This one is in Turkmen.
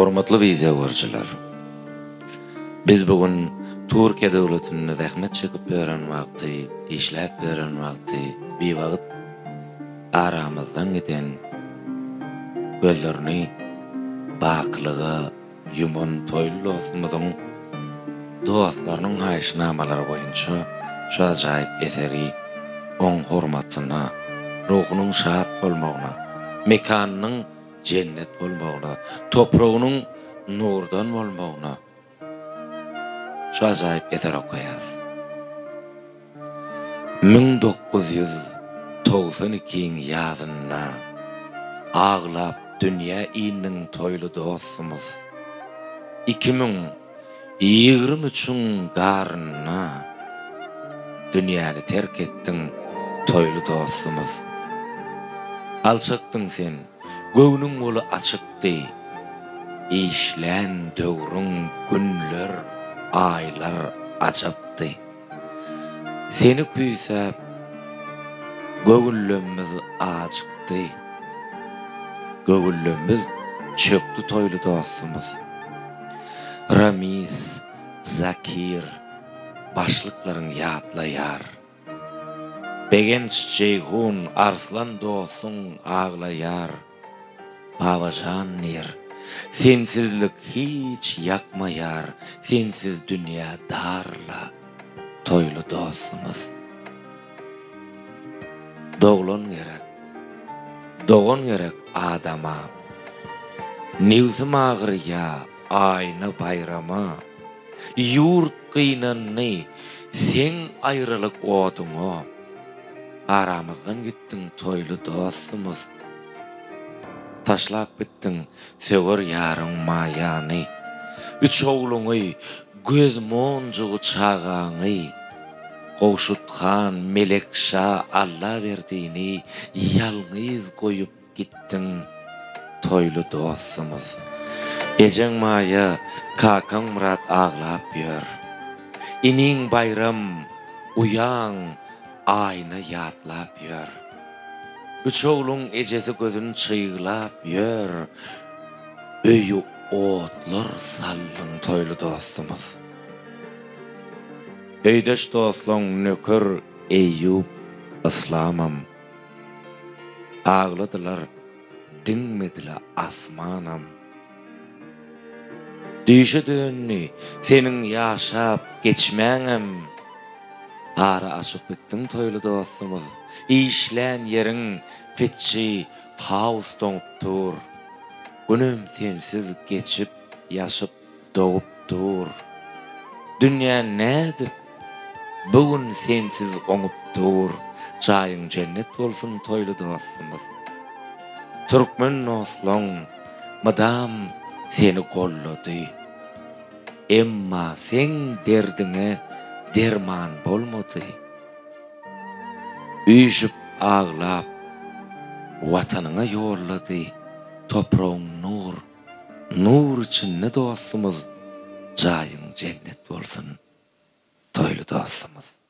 Hormatly wize görjüler. Biz bugün Türkiýe döwletine zähmet çekip beren wagty, işläp beren wagty bir wagt aramyzdan giden gözlerini baklyga ýuman toýly dostumyzyň dostlarynyň haýşnamalary boýunça şu ajaýyp eseri oň hormatyna, ruhunyň şat bolmagyna, mekanynyň cennet bolmagyna, topragynyň nurdan bolmagyna şu ajaýyp eser okaýas. 1992 ýazyna aglap dünýä ýylyň toýly dostumyz 2023 garyna dünýäni terk etdiň toýly dostumyz. Alçakdyň sen, göwnüň boly açykdy. İşlän döwrüň günler, aylar açapdy. Seni küýsäp göwünlerimiz açykdy. Göwünlerimiz çökdi toýly dostumyz. Ramiz, Zakir başlyklaryň ýatlaýar. Begenç Ceyhun, Arslan dostuň aglaýar. Babajan nir, sensizlik hiç ýakmaýar, sensiz dünýä darla toýly dostumyz. Dogon gerek adama, newsym agyrýa aýna bayrama, ýurt gynanny sen aýralyk oduňa, aramyzdan gitdiň toýly dostumyz. Taşlap gitdiň sewer ýaryň maýany, üç ogluňy, göz monjugy çagaňy, gowşutgan melekşa Allah berdini ýalňyz goýup gitdiň toýly dostumyz. Ejeň maýa Kakan Murat aglap ýör. Iniň bayram uýan aýna ýatlap ýör. Üç ogluň ejesi gözüni çyglap ýör. Öýü otlar sallyň toýly dostumyz. Öýdeş dostlaň nöker Eýüp Islamam. Agladylar, diňmediler asmanam. Düşe dönni, seniň ýaşap geçmäňem. Ara açyp gitdiň toýly dostumyz. İşlän ýeriň fitçi haus doňupdyr. Günüm sensiz geçip ýaşyp dogupdyr. Dünýä nädir? Bugün sensiz oňupdyr. Çaýyň cennet bolsun toýly dostumyz. Türkmen noslaň madam seni gollady. Emma sen derdiňe derman bolmady. Üýşüp aglap watanyňa ýollady. Topragyň nur içinde dostumyz. Jaýyň cennet bolsun toýly dostumyz.